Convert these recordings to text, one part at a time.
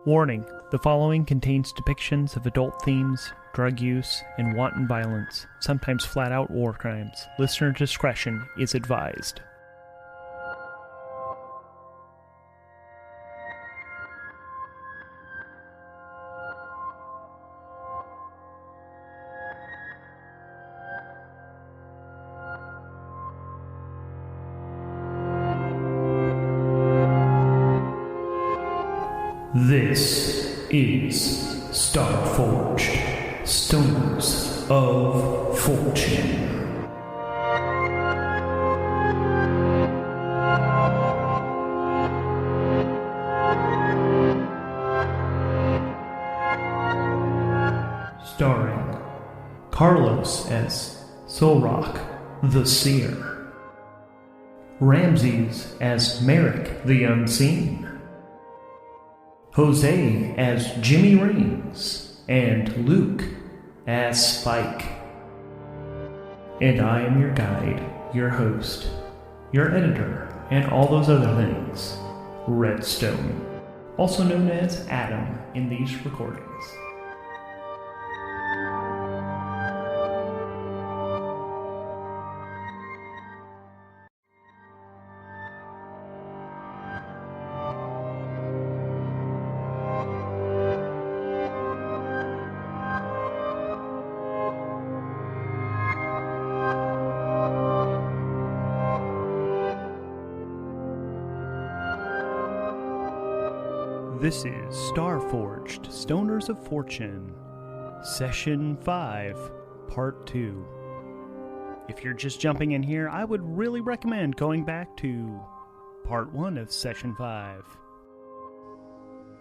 Warning, the following contains depictions of adult themes, drug use, and wanton violence, sometimes flat-out war crimes. Listener discretion is advised. This is Starforged, Stones of Fortune. Starring Carlos as Solrock, the Seer, Ramses as Merrick, the Unseen, Jose as Jimmy Rings, and Luke as Spike. And I am your guide, your host, your editor, and all those other things, Redstone, also known as Adam in these recordings. This is Starforged, Stoners of Fortune, Session 5, Part 2. If you're just jumping in here, I would really recommend going back to Part 1 of Session 5.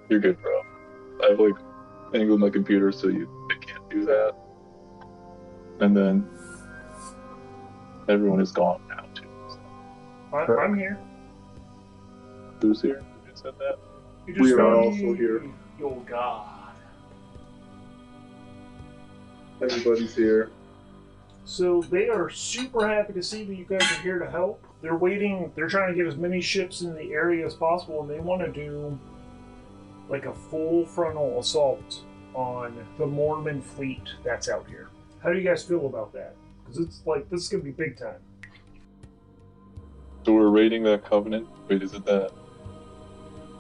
You're good, bro. I've angled my computer so I can't do that. And then everyone is gone now too. So. I'm here. Who's here? Who said that? We are also here. Oh God. Everybody's here. So they are super happy to see that you guys are here to help. They're waiting. They're trying to get as many ships in the area as possible, and they want to do like a full frontal assault on the Mormon fleet that's out here. How do you guys feel about that? Because it's like this is gonna be big time. So we're raiding that Covenant. Wait, is it that?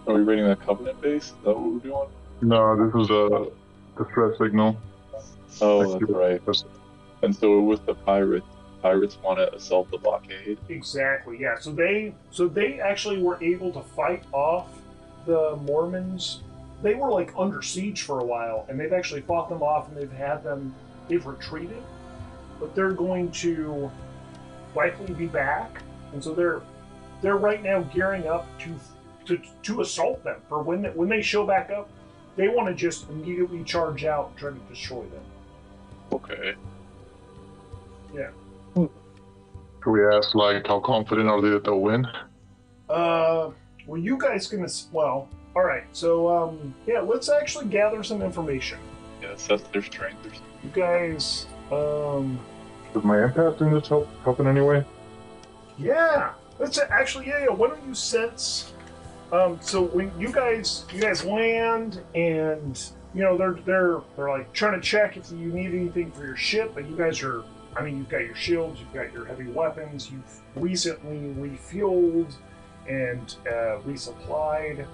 Are we raiding that Covenant base? Is that what we're doing? No, this was a distress signal. Oh, that's right. And so with the pirates want to assault the blockade. Exactly. Yeah. So they actually were able to fight off the Mormons. They were like under siege for a while, and they've actually fought them off, and they've retreated. But they're going to likely be back, and so they're right now gearing up to assault them. For when they show back up, they want to just immediately charge out and try to destroy them. Okay. Yeah. Can we ask, how confident are they that they'll win? Well, you guys can. Well, all right. So, let's actually gather some information. Yeah, assess their strength. You guys, Is my empath doing this help in any way? Yeah. Let's actually, Why don't you sense? So when you guys land, and they're like trying to check if you need anything for your ship, but you guys are. I mean, you've got your shields, you've got your heavy weapons, you've recently refueled and resupplied.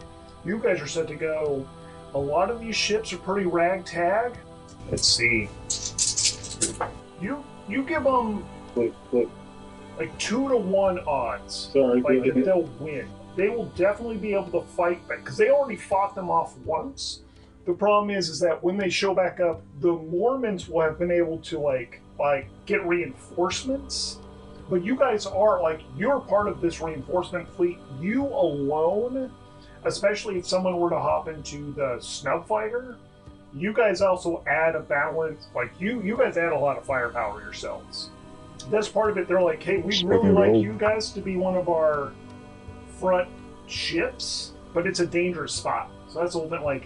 You guys are set to go. A lot of these ships are pretty ragtag. Let's see. You give them like 2-to-1 odds. Sorry, that they'll win. They will definitely be able to fight back because they already fought them off once. The problem is that when they show back up, the Mormons will have been able to get reinforcements. But you guys are you're part of this reinforcement fleet. You alone, especially if someone were to hop into the snub fighter, you guys also add a balance. You guys add a lot of firepower yourselves. That's part of it. They're like, hey, we'd really like you guys to be one of our front ships, but it's a dangerous spot. So that's a little bit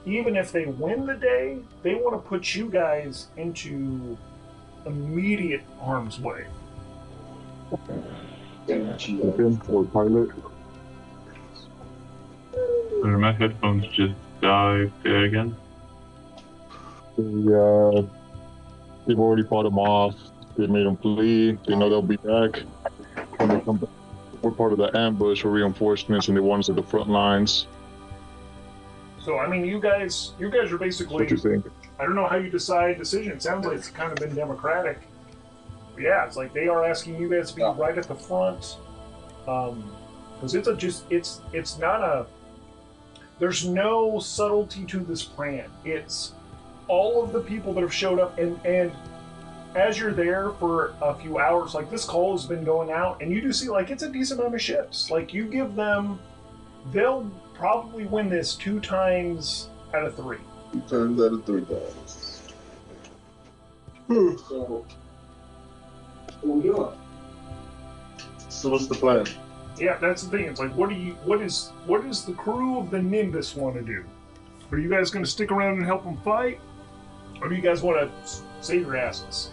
even if they win the day, they want to put you guys into immediate harm's way. Or pilot. Or my headphones just Say again. They've already fought them off. They made them flee. They know they'll be back. When they come back, we're part of the ambush or reinforcements, and they want us at the front lines. So I mean, you guys are basically. What you think? I don't know how you decide decision. It sounds like it's kind of been democratic. But yeah, it's like they are asking you guys to be right at the front. Because it's not a. There's no subtlety to this plan. It's all of the people that have showed up, and as you're there for a few hours, like this call has been going out, and you do see like it's a decent amount of ships. Like you give them, they'll probably win this 2 times out of 3. 2 times out of 3 times. So, what we doing? So what's the plan? Yeah, that's the thing. It's like, what does the crew of the Nimbus want to do? Are you guys going to stick around and help them fight, or do you guys want to save your asses?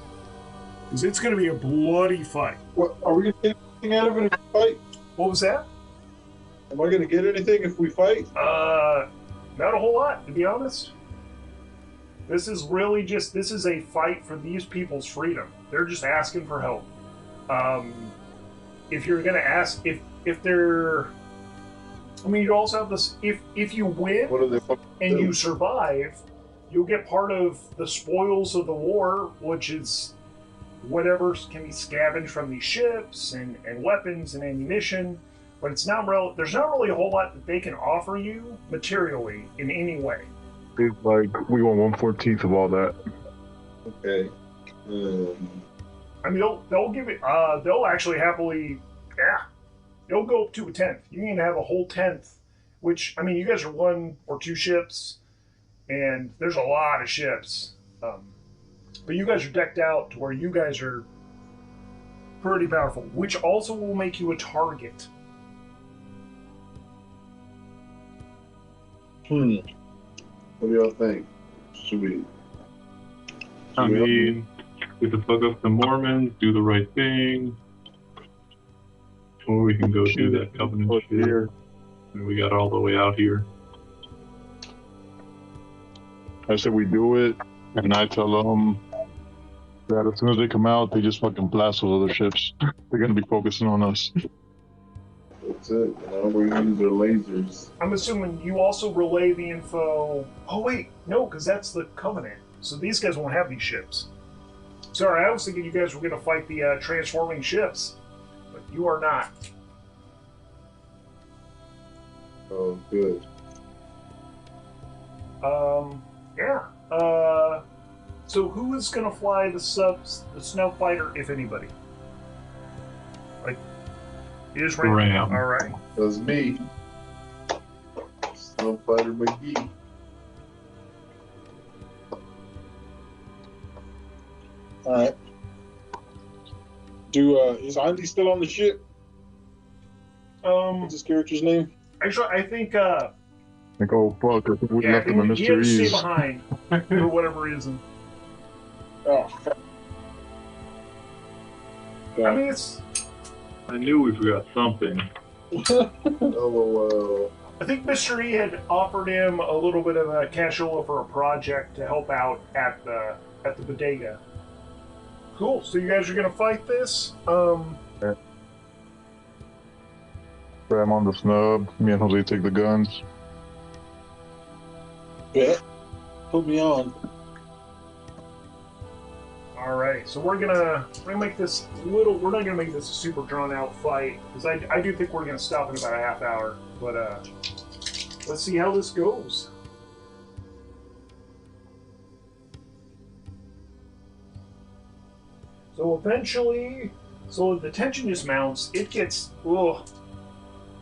Because it's going to be a bloody fight. What, are we going to get anything out of it if we fight? What was that? Am I going to get anything if we fight? Not a whole lot, to be honest. This is really just, this is a fight for these people's freedom. They're just asking for help. If you're going to ask, if they're, I mean, you also have this, if you win What are they and do? you survive, you'll get part of the spoils of the war, which is whatever can be scavenged from these ships and weapons and ammunition. But it's not real. There's not really a whole lot that they can offer you materially in any way. It's like we want 1/14 of all that. Okay. I mean, they'll give it. They'll actually happily, yeah. They'll go up to a 10th. You can have a whole 10th. Which, I mean, you guys are 1 or 2 ships, and there's a lot of ships. But you guys are decked out to where you guys are pretty powerful, which also will make you a target. What do y'all think? Should we? I mean, we could fuck up the Mormons, do the right thing, or we can go do that covenant shit. Here. And we got all the way out here. I said we do it, and I tell them that as soon as they come out, they just fucking blast those other ships. They're gonna be focusing on us. That's it. We're gonna use our lasers. I'm assuming you also relay the info. Oh wait, no, because that's the Covenant. So these guys won't have these ships. Sorry, I was thinking you guys were going to fight the transforming ships, but you are not. Oh, good. Yeah. So who is going to fly the snow fighter, if anybody? Like, is Ram. All right. That's me. Snowfighter McGee. All right. Is Andy still on the ship? What's his character's name? Actually, I think. Like, oh fuck, I think we left them in he had to stay mysteries. behind for whatever reason. Oh, fuck. I mean, it's. I knew we forgot something. LOL. I think Mr. E had offered him a little bit of a cashola for a project to help out at the bodega. Cool. So you guys are gonna fight this? Ram on the snub. Me and Jose take the guns. Bet. Put me on. Alright, so we're gonna make this little. We're not gonna make this a super drawn out fight because I do think we're gonna stop in about a half hour. But let's see how this goes. So eventually, the tension just mounts. It gets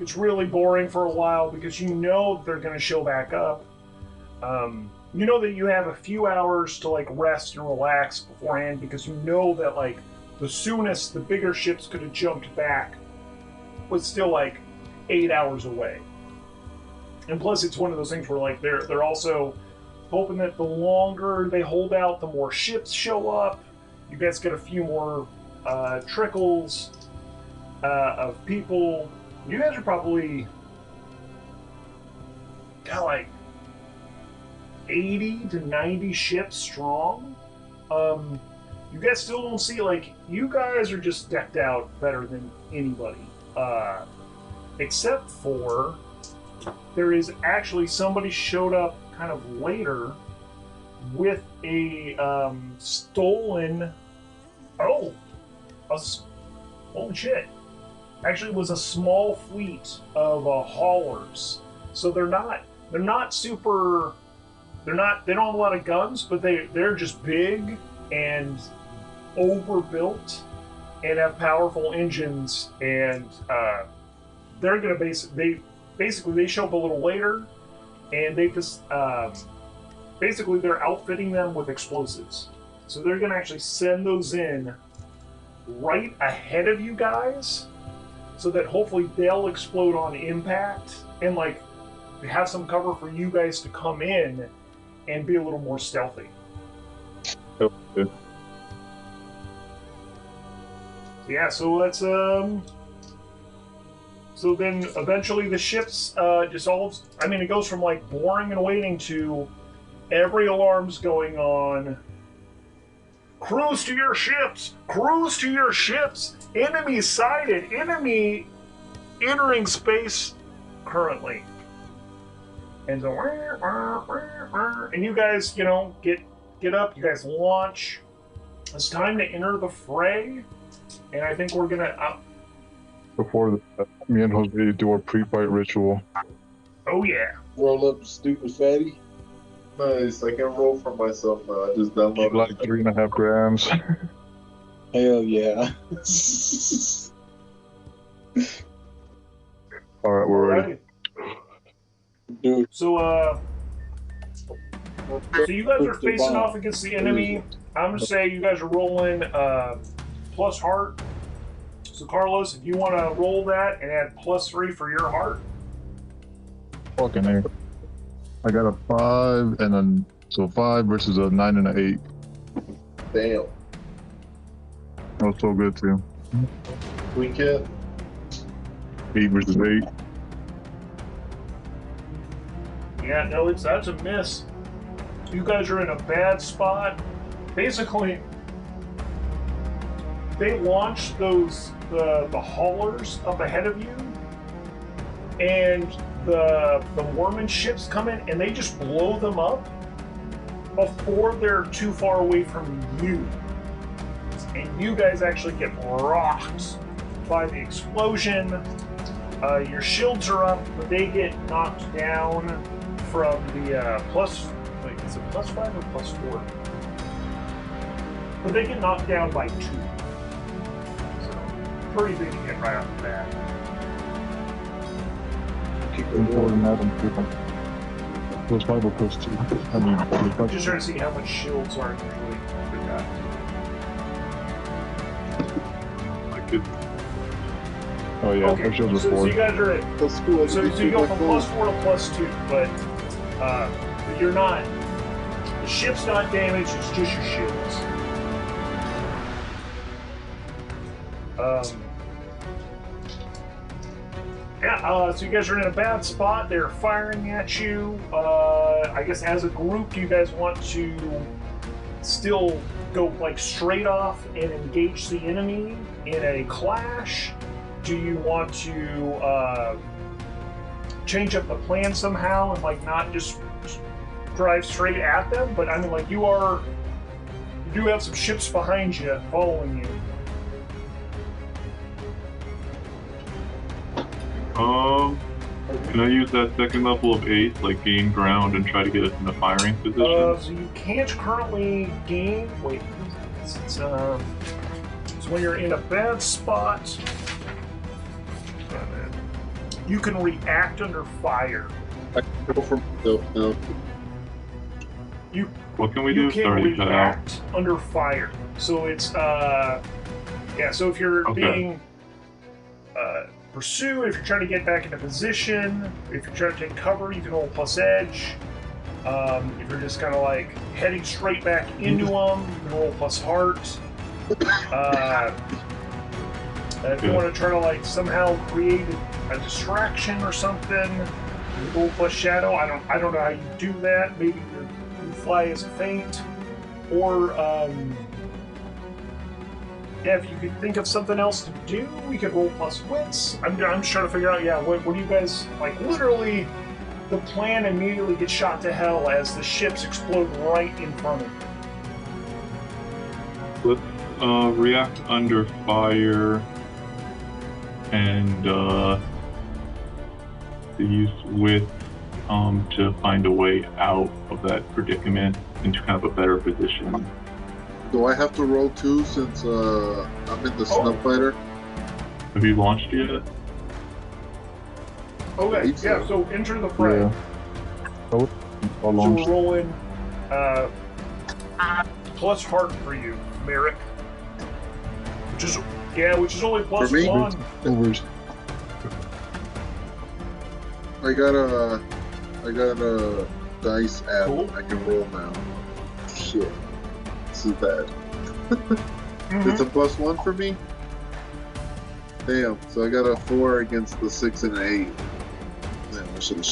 it's really boring for a while because you know they're gonna show back up. You know that you have a few hours to like rest and relax beforehand because you know that like the soonest the bigger ships could have jumped back was still like 8 hours away. And plus it's one of those things where like they're also hoping that the longer they hold out, the more ships show up. You guys get a few more trickles of people. You guys are probably got like 80 to 90 ships strong. You guys still don't see, like, you guys are just decked out better than anybody. Except for there is actually somebody showed up kind of later with a stolen. Holy shit! Actually, it was a small fleet of haulers. So they're not super. They don't have a lot of guns, but they're just big and overbuilt and have powerful engines, and they're gonna basically show up a little later, and they just basically they're outfitting them with explosives. So they're gonna actually send those in right ahead of you guys, so that hopefully they'll explode on impact and like have some cover for you guys to come in and be a little more stealthy. Okay. Yeah, so that's so then eventually the ships just all, I mean, it goes from like boring and waiting to every alarm's going on. Crews to your ships! Crews to your ships! Enemy sighted! Enemy entering space currently. And so, and you guys, you know, get up, you guys launch. It's time to enter the fray. And I think we're gonna. Before me and Jose do our pre-fight ritual. Oh yeah. Roll up, stupid fatty. Nice. I can roll for myself now. I just Eat downloaded like 3.5 grams. Hell yeah. All right, we're ready. Dude, So you guys are facing off against the enemy. I'm gonna say you guys are rolling plus heart. So Carlos, if you want to roll that and add +3 for your heart. Fucking A. I got a 5 and then so 5 versus a 9 and an 8. Damn. That was so good too. We can't. 8 versus 8. Yeah, no, that's a miss. You guys are in a bad spot. Basically, they launched the haulers up ahead of you, and the Mormon ships come in and they just blow them up before they're too far away from you. And you guys actually get rocked by the explosion. Your shields are up, but they get knocked down from the plus. Wait, is it +5 or +4? But they get knocked down by 2. So pretty big hit right off the bat. Important Adam people. Plus 5 or plus 2. I mean, I'm just trying to see how much shields are usually for that. I could. oh yeah, Okay, our shields are so 4. you guys are at that's cool. so you go from +4 to +2, but you're not. The ship's not damaged. It's just your shields. So you guys are in a bad spot. They're firing at you. I guess as a group, do you guys want to still go like straight off and engage the enemy in a clash? Do you want to change up the plan somehow and like not just drive straight at them? But I mean, like you do have some ships behind you following you. Can I use that second level of 8, like gain ground and try to get us in the firing position? So you can't currently gain. Wait, so when you're in a bad spot, you can react under fire. I can go for myself now. What can we You do? can Sorry, cut out. react under fire. So it's yeah. So if you're Okay. being pursued, if you're trying to get back into position, if you're trying to take cover, you can roll plus edge. If you're just kind of like heading straight back into them, you can roll plus heart. If you want to try to like somehow create a distraction or something, roll plus shadow. I don't know how you do that. Maybe you fly as a feint, or yeah, if you could think of something else to do, we could roll plus wits. I'm just trying to figure out. Yeah, what do you guys like? Literally, the plan immediately gets shot to hell as the ships explode right in front of you. Let's react under fire and use wit to find a way out of that predicament into kind of a better position. Do I have to roll 2 since I'm in the snub fighter? Have you launched yet? Okay, yeah, so enter the fray. Yeah. Oh, So we're rolling plus heart for you, Merrick. Which is only plus For me? 1. overs. I got a dice app. Cool. I can roll now. Shit. This is bad. Mm-hmm. It's a plus 1 for me? Damn, so I got a 4 against the 6 and an 8. Damn, I should have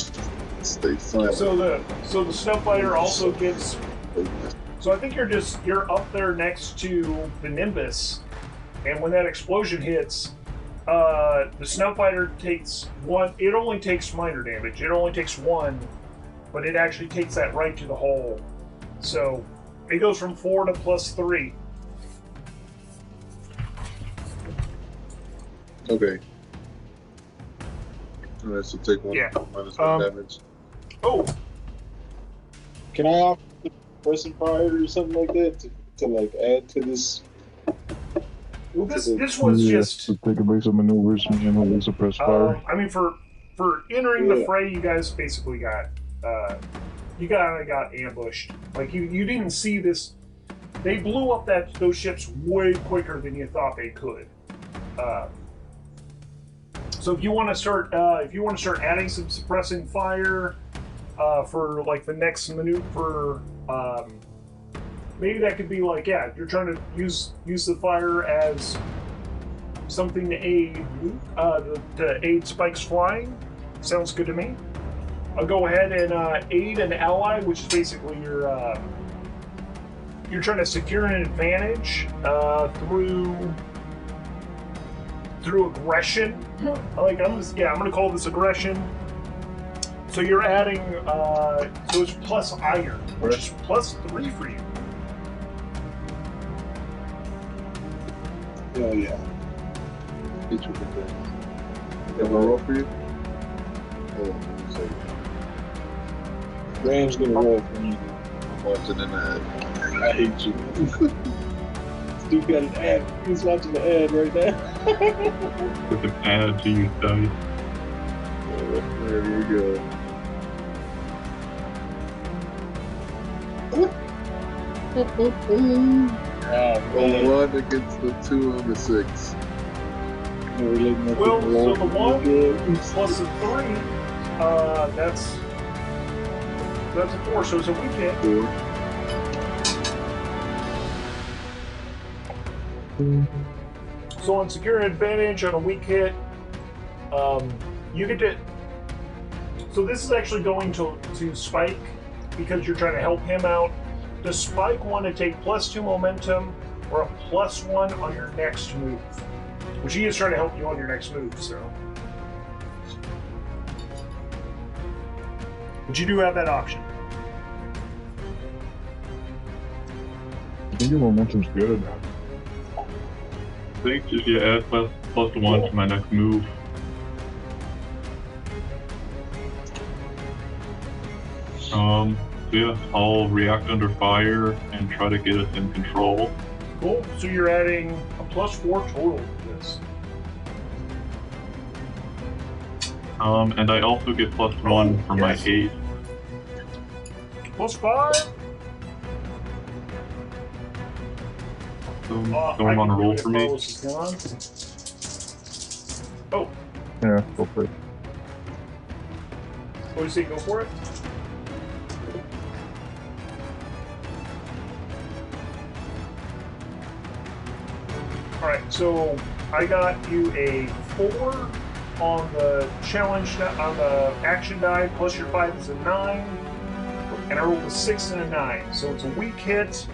stayed silent. So the snow fighter also gets. So I think you're up there next to the Nimbus, and when that explosion hits, the snow fighter takes 1. It only takes minor damage. It only takes 1, but it actually takes that right to the hole. So it goes from 4 to plus 3. Okay. Alright, so take 1 Yeah. minus 1 damage. Oh, Can I offer pressing fire or something like that to like add to this? well, this was just. to take a basic maneuvers and then suppress fire. I mean, for entering the fray, you guys basically got ambushed. Like you didn't see this. They blew up those ships way quicker than you thought they could. So if you want to start adding some suppressing fire for like the next maneuver, maybe that could be like, yeah, you're trying to use the fire as something to aid Spike's flying. Sounds good to me. I'll go ahead and aid an ally, which is basically you're trying to secure an advantage through aggression. I'm gonna call this aggression. So you're adding so it's plus iron, which is plus 3 for you. Oh yeah. Each of the things. Can I roll for you? Hold on, let me see. Graham's gonna roll for you. I'm watching an ad. I hate you. Dude got an ad. He's watching the ad right now. With an add to use dice. There we go. Roll 1 against the 2 and the 6. Well, so the 1 plus a 3, that's a 4, so it's a weak hit. 4. So on secure advantage on a weak hit, you get to. So this is actually going to Spike because you're trying to help him out. Does Spike want to take plus 2 momentum or a plus 1 on your next move? Which he is trying to help you on your next move, so. But you do have that option. I think your momentum's good. I think just add plus 1 to my next move. So yeah, I'll react under fire and try to get us in control. Cool. So you're adding a plus 4 total to this. And I also get plus 1 for my haste. Plus 5? So I'm on a roll for me. Oh, Yeah, go for it. what do you say? Go for it? Alright, so I got you a 4 on the challenge on the action die, plus your 5 is a 9, and I rolled a 6 and a 9, so it's a weak hit.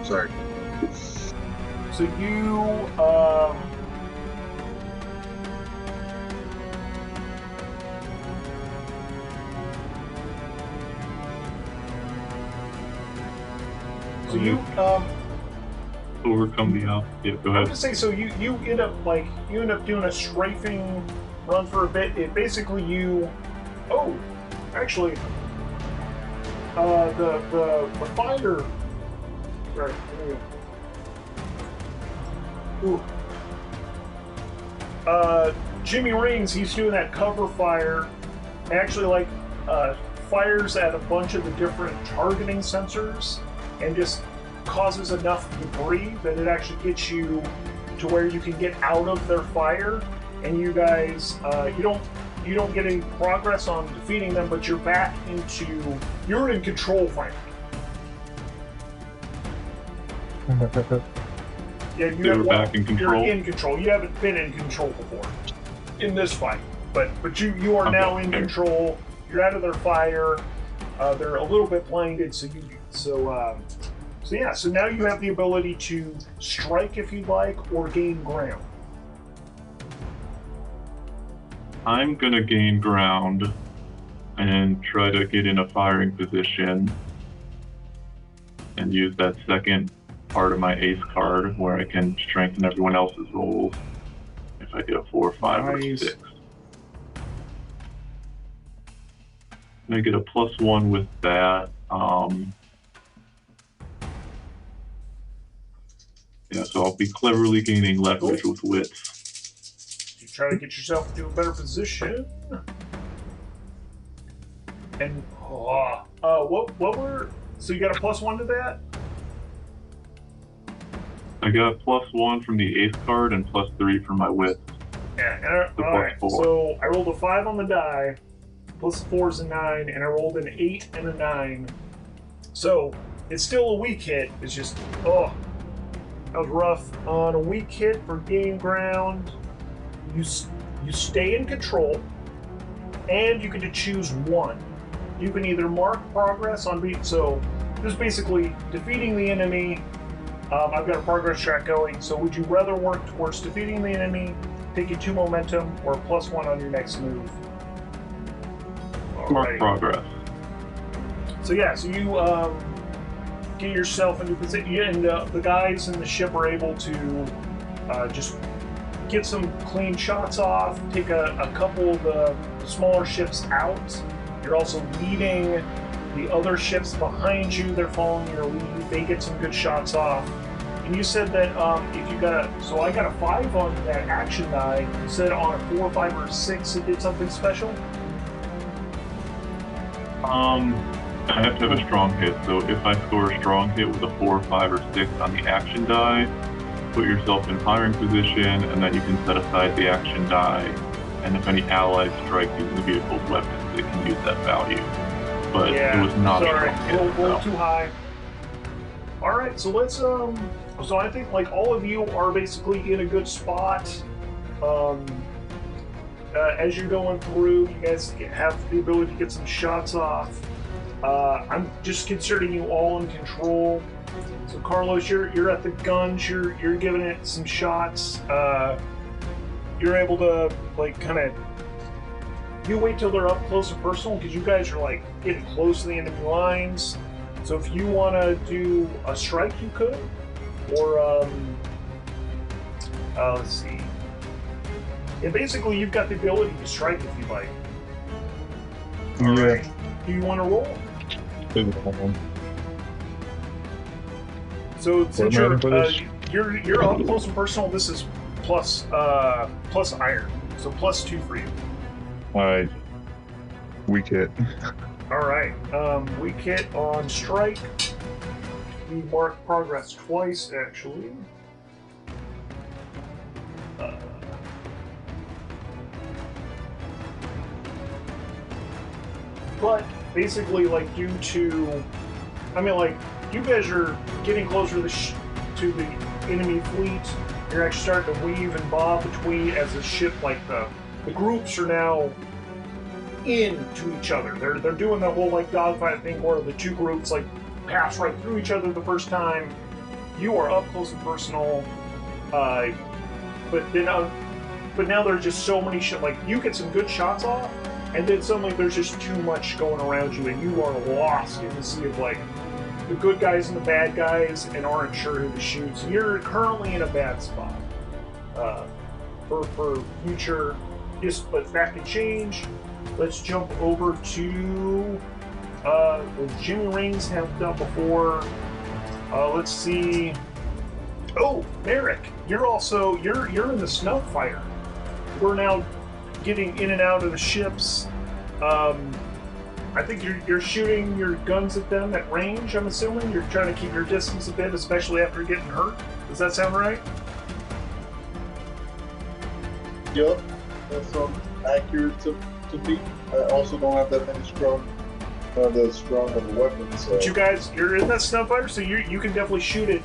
Sorry. So you overcome the yeah, go I ahead. was gonna say, so you end up doing a strafing run for a bit. It basically actually the fighter. Right. Ooh. Jimmy Rings, he's doing that cover fire. Actually, fires at a bunch of the different targeting sensors, and just causes enough debris that it actually gets you to where you can get out of their fire. And you guys, you don't get any progress on defeating them, but you're in control finally. Yeah, You're back in control. You're in control. You haven't been in control before in this fight, but you are now in control. You're out of their fire. They're a little bit blinded, so now you have the ability to strike if you'd like, or gain ground. I'm gonna gain ground and try to get in a firing position and use that second part of my ace card where I can strengthen everyone else's rolls if I get a 4, 5, or 6. And I get a +1 with that. Yeah, so I'll be cleverly gaining leverage with wits. You try to get yourself into a better position. And so you got a +1 to that? I got a +1 from the ace card and +3 from my wits. Yeah, alright. So I rolled a 5 on the die, +4 is a 9, and I rolled an 8 and a 9. So it's still a weak hit. It's just, that was rough. On a weak hit for gain ground, you stay in control, and you get to choose one. You can either mark progress on so just basically defeating the enemy. I've got a progress track going, so would you rather work towards defeating the enemy, taking 2 momentum, or +1 on your next move? Mark progress. So you get yourself into position, and the guys in the ship are able to just get some clean shots off, take a couple of the smaller ships out. You're also leading the other ships behind you. They're following your lead. They get some good shots off. And you said that if you got I got a 5 on that action die. You said on a 4, 5, or 6 it did something special? I have to have a strong hit, so if I score a strong hit with a 4, 5, or 6 on the action die, put yourself in firing position, and then you can set aside the action die, and if any allies strike using the vehicle's weapons, they can use that value. But it was not a strong hit. Roll too high. Alright, so let's, so I think, all of you are basically in a good spot. As you're going through, you guys have the ability to get some shots off. I'm just considering you all in control. So Carlos, you're at the guns. You're giving it some shots. You're able to you wait till they're up close and personal, because you guys are getting close to the enemy lines. So if you want to do a strike, you could, or let's see. Yeah, basically you've got the ability to strike if you like. All right. Do you want to roll? So since you're up close and personal, this is plus iron, so +2 for you. Alright. Weak hit. Alright. Weak hit on strike. We mark progress twice, actually. But basically, you guys are getting closer to the enemy fleet. You're actually starting to weave and bob between as the ship, like the groups are now into each other. They're doing the whole like dogfight thing where the two groups like pass right through each other the first time. You are up close and personal, but now there's just so many shit. Like you get some good shots off, and then suddenly there's just too much going around you, and you are lost in the sea of like the good guys and the bad guys, and aren't sure who to shoot. So you're currently in a bad spot for future. But that can change. Let's jump over to what Jimmy Rings have done before. Let's see. Oh, Merrick, you're in the snuff fighter. We're now getting in and out of the ships. I think you're shooting your guns at them at range. I'm assuming you're trying to keep your distance a bit, especially after getting hurt. Does that sound right? Yep, that sounds accurate to me. I also don't have that strong of a weapon. So. But you guys, you're in that snuff fighter, so you can definitely shoot it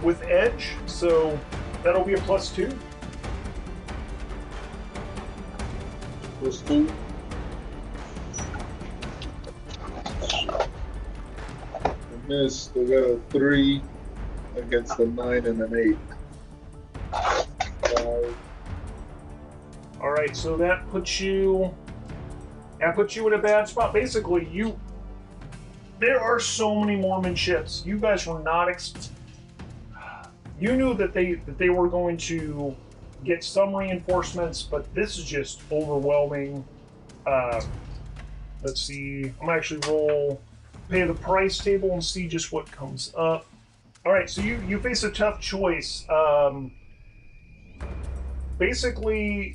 with edge. So that'll be a +2. +2. Missed. They got a 3 against a 9 and an 8. All right, so that puts you in a bad spot. Basically, there are so many Mormon ships. You guys were not. You knew that they were going to get some reinforcements, but this is just overwhelming. Let's see. I'm actually pay the price table and see just what comes up. All right, so you face a tough choice. Basically,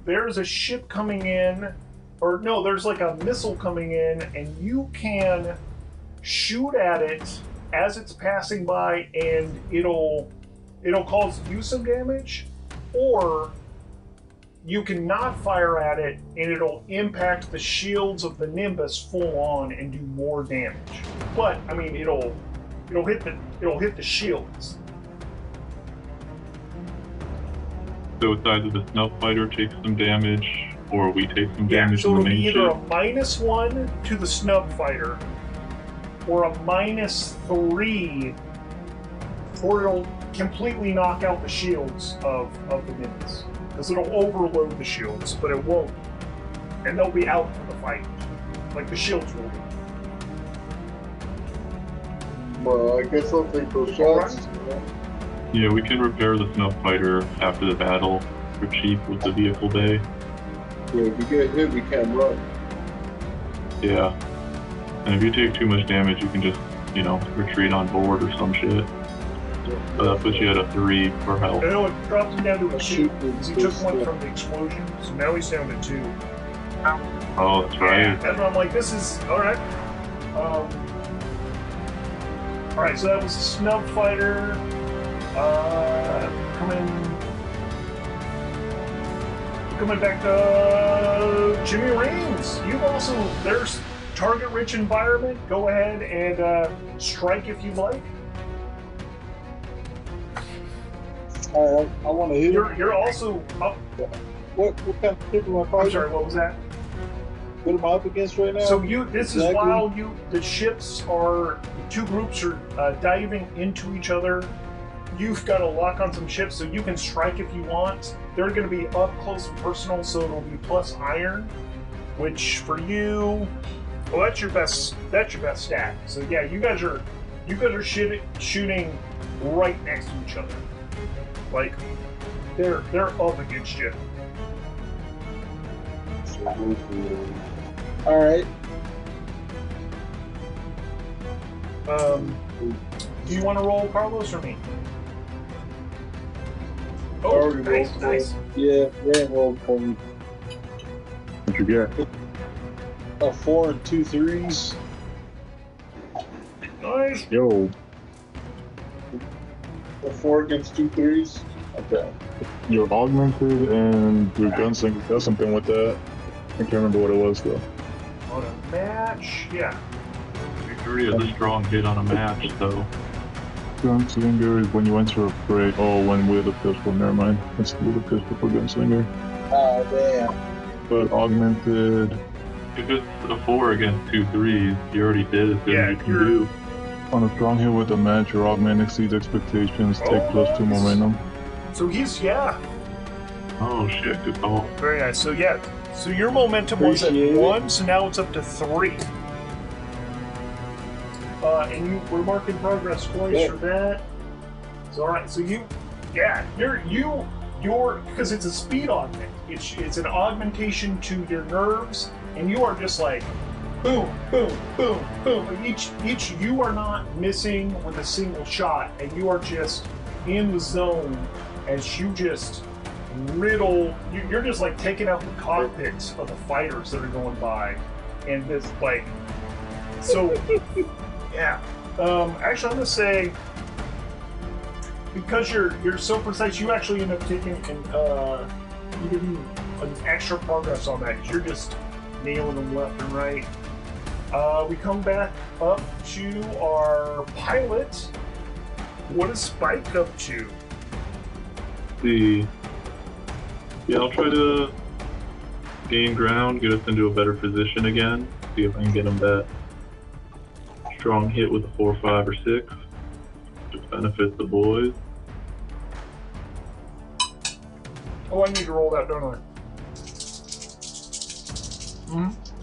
there's a ship coming in, or no, there's like a missile coming in, and you can shoot at it as it's passing by, and it'll cause you some damage, or you can not fire at it, and it'll impact the shields of the Nimbus full on and do more damage. But I mean, it'll hit the shields. So it's either the snuff fighter takes some damage, or we take some damage so in the it'll be main either ship. a -1 to the snub fighter, or a -3, or it'll completely knock out the shields of the Nimbus. Because it'll overload the shields, but it won't. And they'll be out for the fight. Like the shields will be. Well, I guess I'll take those shots. Yeah, we can repair the snuff fighter after the battle for cheap with the vehicle bay. Yeah, if we get hit, we can't run. Yeah. And if you take too much damage, you can just, retreat on board or some shit. So that puts you at a 3 for health. No, it drops him down to a 2. Because he took one from the explosion, so now he's down to 2. Oh, that's right. Yeah, that's why I'm like, this is alright. Alright, so that was a snub fighter. Coming back to Jimmy Reigns. You've also, there's target-rich environment. Go ahead and strike if you like. Alright, I want to hit him. You're also up. What kind of ship am I fighting? I'm sorry, what was that? What am I up against right now? So this is while the ships are, the two groups are diving into each other. You've got to lock on some ships, so you can strike if you want. They're going to be up close and personal, so it'll be plus iron, which for you, well, that's your best stat. So yeah, you guys are shooting right next to each other, like they're up against you. All right. Do you want to roll, Carlos, or me? Oh, nice. Yeah, rolled for me. What'd you get? A 4 and 2 3s. Nice. Yo. A 4 against 2 3s. Okay. You're augmented and your gunslinger does something with that. I can't remember what it was though. On a match, yeah. Victory is a strong hit on a match, though. Gunslinger is when you enter a fray. Oh, when with a pistol. Never mind. It's with a pistol for gunslinger. Oh, damn. But augmented If it's a 4 against 2 threes, you already did as good as you can do. on a strong hit with a match, your augment exceeds expectations. Take Oh, +2 nice. momentum. So he's, yeah. Oh shit, good call. Very nice. So, yeah. So your momentum was at Appreciate it. 1, so now it's up to 3. And we're marking progress twice Yeah. for that. So, all right. So you're because it's a speed augment. It's an augmentation to your nerves, and you are just like boom, boom, boom, boom. Each you are not missing with a single shot, and you are just in the zone as you just riddle. You're just like taking out the cockpits of the fighters that are going by, and this like so. Yeah. Actually, I'm gonna say because you're so precise, you actually end up taking you give you an extra progress on that because you're just nailing them left and right. We come back up to our pilot. What is Spike up to? See. Yeah, I'll try to gain ground, get us into a better position again. See if I can get them that strong hit with a 4, 5, or 6. Just benefits the boys. Oh, I need to roll that, don't I?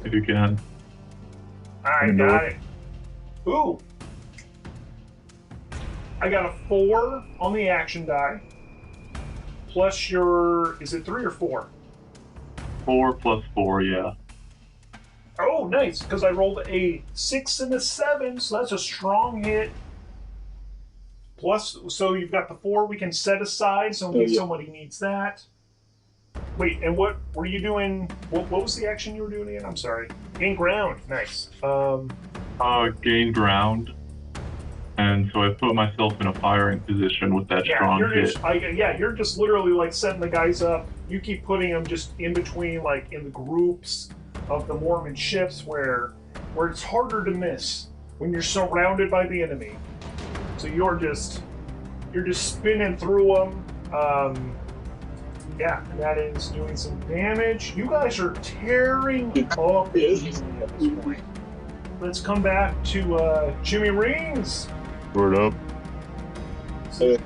If you can. I got it. Ooh. I got a 4 on the action die. Plus your, is it 3 or 4? 4 plus 4, yeah. Oh, nice, because I rolled a 6 and a 7, so that's a strong hit. Plus, so you've got the 4 we can set aside, so in case somebody needs that. Wait, and what were you doing? What was the action you were doing again? I'm sorry. Gain ground. Nice. Gain ground. And so I put myself in a firing position with that strong hit. You're just literally like setting the guys up. You keep putting them just in between, like in the groups of the Mormon ships where it's harder to miss when you're surrounded by the enemy. So you're just spinning through them. Yeah, and that is doing some damage. You guys are tearing up easily at this point. Let's come back to Jimmy Rings. Word up. So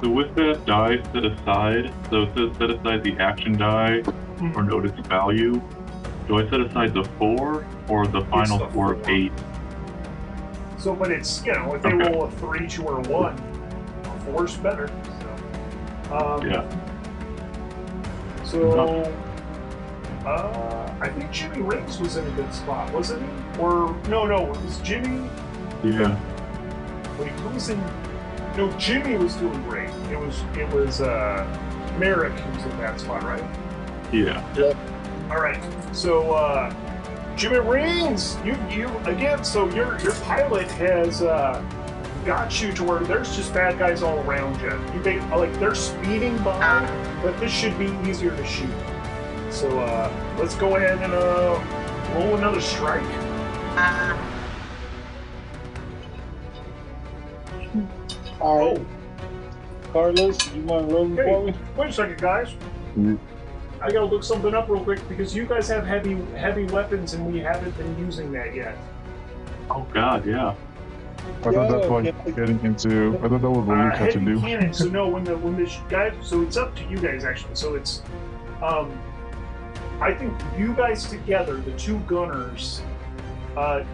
with that die set aside, so it says set aside the action die or notice value. Do I set aside the 4 or the final the score of 4. 8? So, but it's, if they roll a 3, 2, or 1, 4's better. So, Yeah. So, I think Jimmy Rings was in a good spot, wasn't he? Or, no, it was Jimmy. Yeah. Wait, who was in? No, Jimmy was doing great. It was Merrick who was in that spot, right? Yeah. All right. So, Jimmy Rings, you again. So your pilot has got you to where there's just bad guys all around you. They're speeding by, but this should be easier to shoot. So let's go ahead and roll another strike. All right. Carlos, you want to roll for Hey, me? wait a second, guys. I gotta look something up real quick because you guys have heavy weapons and we haven't been using that yet. Oh god, yeah. I thought that's what getting into. I thought that was what Luke had to Heavy do. cannon. So no, when the guys. So it's up to you guys actually. So it's, I think you guys together, the 2 gunners,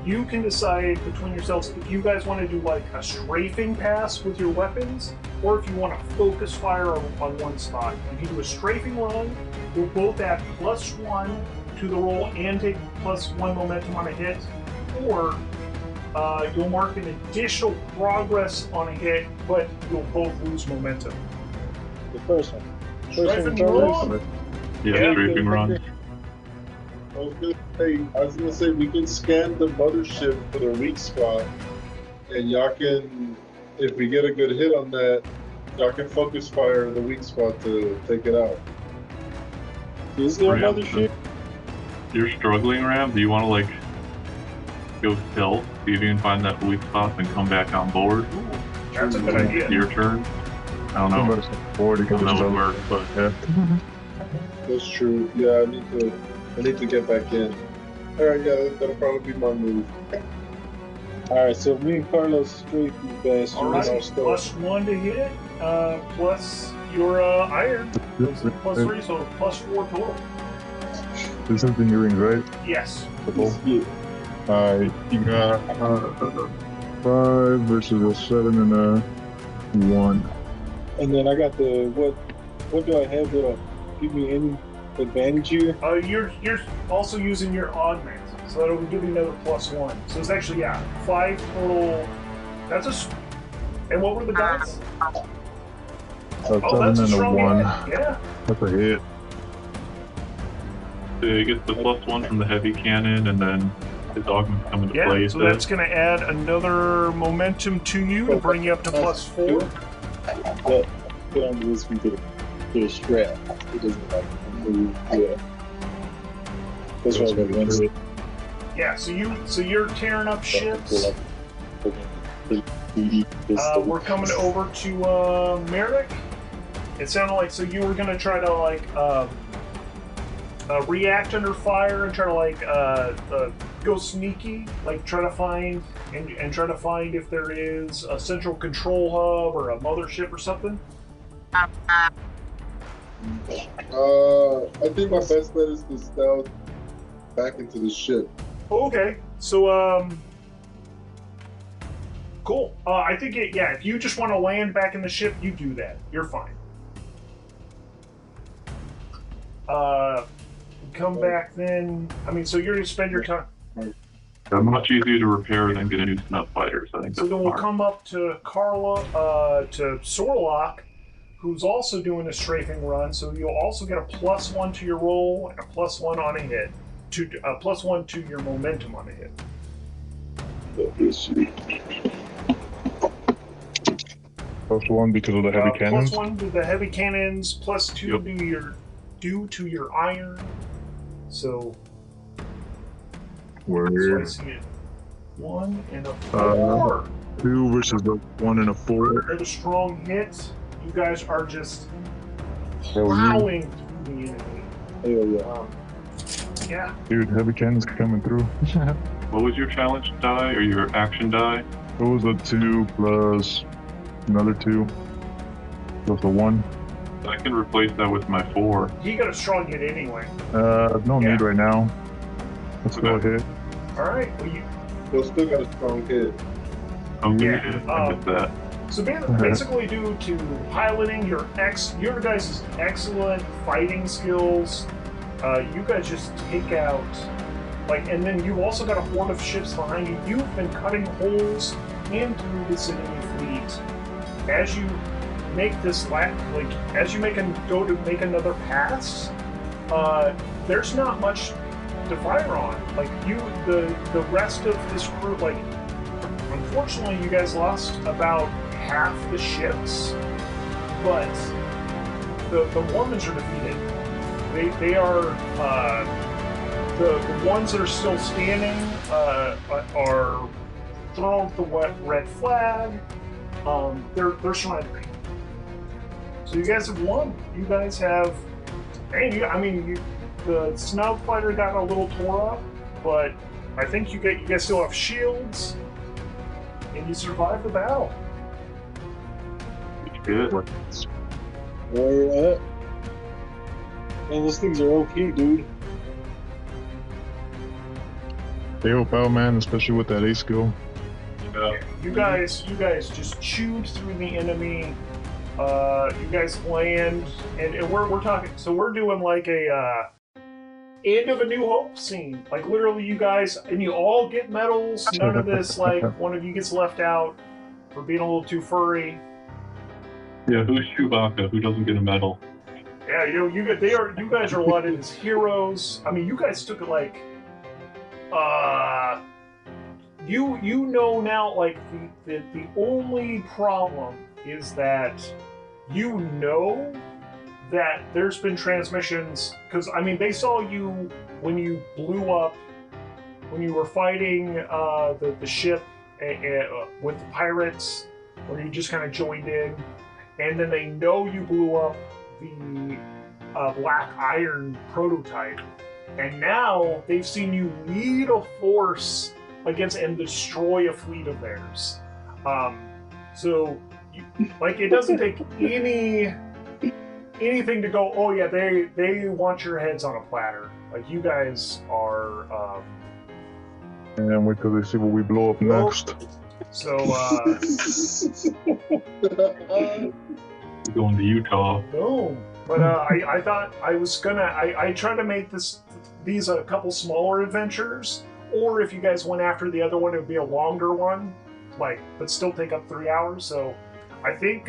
you can decide between yourselves if you guys want to do like a strafing pass with your weapons, or if you want to focus fire on one spot. If you do a strafing run, you'll both add +1 to the roll and take +1 momentum on a hit, or you'll mark an additional progress on a hit, but you'll both lose momentum. The first one. Strafing Carlos. run. Yeah, strafing run. I was gonna say we can scan the mothership for the weak spot, and y'all can, if we get a good hit on that, y'all can focus fire the weak spot to take it out. Is there a mothership? You're struggling, Ram? Do you want to go stealth, see if you can find that weak spot and come back on board? That's a good idea. Your turn. I don't know. Somebody's bored. I don't know what works, but Yeah. That's true. Yeah, I need to get back in. All right, yeah, that'll probably be my move. All right, so me and Carlos straight these bastards. Alright, +1 to hit, plus your iron. Plus 3, so +4 total. This is in your rings, right? Yes. Yeah. Alright, you got 5 versus a 7 and a 1. And then I got the what do I have that'll give me any advantage here? You're also using your augment, so that'll give you another +1. So it's actually 5 total. That's and what were the dice? A 7 That's a and a strong 1. hit. Yeah. That's a hit. so you get the +1 from the heavy cannon, and then his augments come into play. So that's going to add another momentum to you to bring you up to +4. But I'm listening to the strap. It doesn't like move. Yeah. That's what I got. Yeah. So you're tearing up ships. We're coming over to Merrick. It sounded like you were gonna try to react under fire and try to go sneaky, try to find and try to find if there is a central control hub or a mothership or something. I think my best bet is to stealth back into the ship. Okay, so cool. I think if you just want to land back in the ship, you do that. You're fine. Come back then. I mean, so you're gonna spend your time. Much easier to repair than get a new snuff fighter. So I think So that's then we'll smart. come up to Carla, to Sorlock, who's also doing a strafing run. So you'll also get a +1 to your roll and a +1 on a hit. +1 to your momentum on a hit. +1 because of the heavy cannons. +1 to the heavy cannons, +2 due to your iron. So Word. I see it. 1 and a 4. 2 versus the 1 and a 4. They're the strong hit. You guys are just Hell yeah. plowing through the enemy. Hell yeah. Yeah. Dude, heavy cannons coming through. What was your challenge die or your action die? It was a 2 plus another 2 plus a 1. I can replace that with my 4. He got a strong hit anyway. No Yeah. need right now. Let's go Okay. ahead. All right. Well, Well, still got a strong hit. Oh, Yeah, yeah. I missed that. so basically, due to piloting your guys' excellent fighting skills, you guys just take out and then you've also got a horde of ships behind you. You've been cutting holes into this enemy fleet as you make this as you go to make another pass. There's not much to fire on. The rest of this crew, unfortunately, you guys lost about half the ships, but the Mormons are defeated. They are the ones that are still standing are throwing the red flag. They're surrendering. So you guys have won. You guys have. The snub fighter got a little tore up, but I think you guys still have shields, and you survived the battle. Good. Alright. Man, those things are OP, dude. They help out, man, especially with that A skill. You guys just chewed through the enemy. You guys land, and we're talking. So we're doing a end of A New Hope scene. Literally, you guys, and you all get medals. None of this one of you gets left out for being a little too furry. Yeah, who's Chewbacca? Who doesn't get a medal? Yeah, you guys are lauded as heroes. I mean, you guys took it you know now, the only problem is that you know that there's been transmissions, because they saw you when you blew up, when you were fighting the ship with the pirates. or you just kind of joined in, and then they know you blew up the Black Iron prototype, and now they've seen you lead a force against and destroy a fleet of theirs. So, it doesn't take anything to go, oh yeah, they want your heads on a platter. Like, you guys are... And wait till they see what we blow up next. So, Going to Utah. no. But I thought I was gonna... I tried to make these a couple smaller adventures, or if you guys went after the other one, it would be a longer one, but still take up 3 hours, so... I think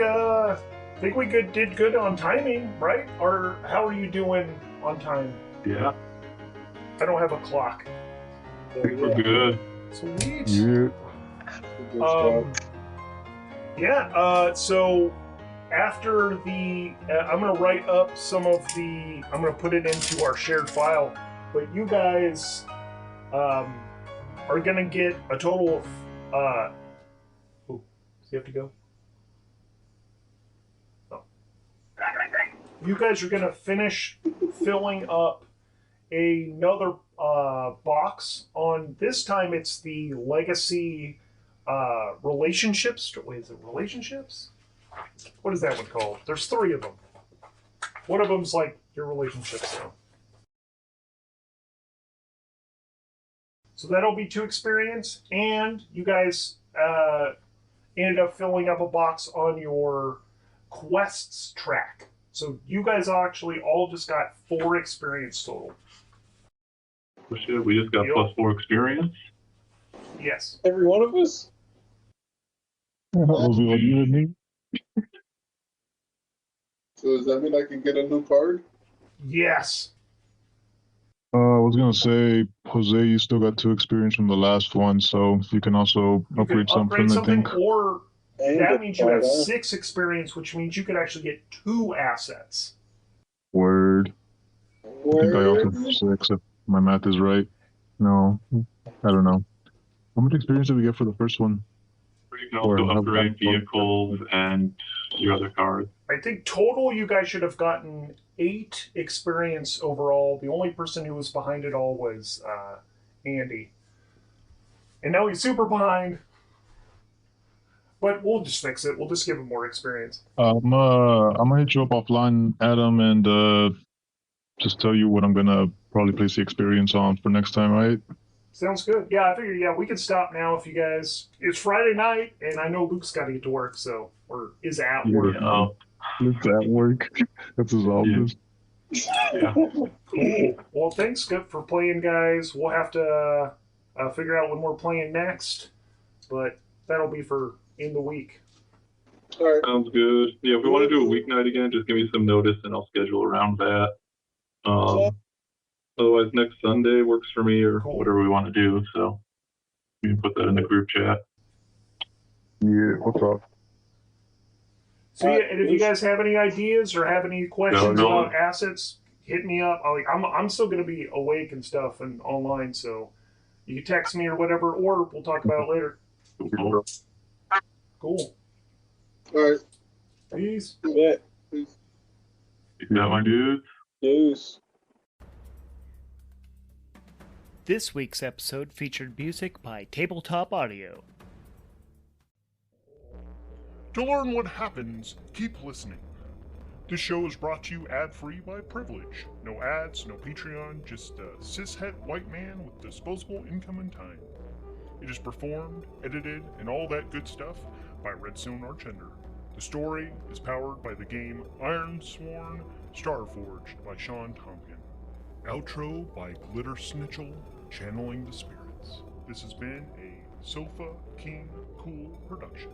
we did good on timing, right? Or how are you doing on time? Yeah, I don't have a clock. I think we're good. Sweet. Yeah. So after I'm gonna write up some of I'm gonna put it into our shared file, but you guys are gonna get a total of does he have to go? You guys are going to finish filling up another box on, this time it's the Legacy Relationships. Wait, is it Relationships? What is that one called? There's 3 of them. One of them's like your relationships, though. So that'll be 2 experience, and you guys ended up filling up a box on your quests track. So you guys actually all just got 4 experience total. Oh, shit, we just got +4 experience? Yes. Every one of us? Was it like you and me? So does that mean I can get a new card? Yes. I was gonna say, Jose, you still got 2 experience from the last one, so you can also upgrade something, I think. Or that means you have 6 experience, which means you could actually get 2 assets. Word. I think I also have 6, if my math is right. No, I don't know. How much experience did we get for the first one? You can also upgrade vehicles and your other cards. I think total you guys should have gotten 8 experience overall. The only person who was behind it all was Andy. And now he's super behind. But we'll just fix it. We'll just give him more experience. I'm gonna hit you up offline, Adam, and just tell you what I'm gonna probably place the experience on for next time, right? Sounds good. Yeah, I figure, we can stop now if you guys... It's Friday night, and I know Luke's got to get to work, or is at work. Yeah. Luke's at work. That's his office. Yeah. Cool. Well, thanks for playing, guys. We'll have to figure out when we're playing next, but that'll be for in the week. All right. Sounds good. Yeah, if we want to do a weeknight again, just give me some notice and I'll schedule around that. Otherwise, next Sunday works for me, or whatever we want to do. So you can put that in the group chat. Yeah, what's up? So yeah, and if you guys have any ideas or have any questions about assets, hit me up. I'm still going to be awake and stuff and online, so you can text me or whatever, or we'll talk about it later. Cool. All right. Peace. Yeah. You got my dudes? Peace. This week's episode featured music by Tabletop Audio. To learn what happens, keep listening. This show is brought to you ad-free by Privilege. No ads, no Patreon, just a cishet white man with disposable income and time. It is performed, edited, and all that good stuff by Redstone Archender. The story is powered by the game Ironsworn, Starforged by Shawn Tomkin. Outro by Glitter Snitchel, channeling the spirits. This has been a Sofa King Cool production.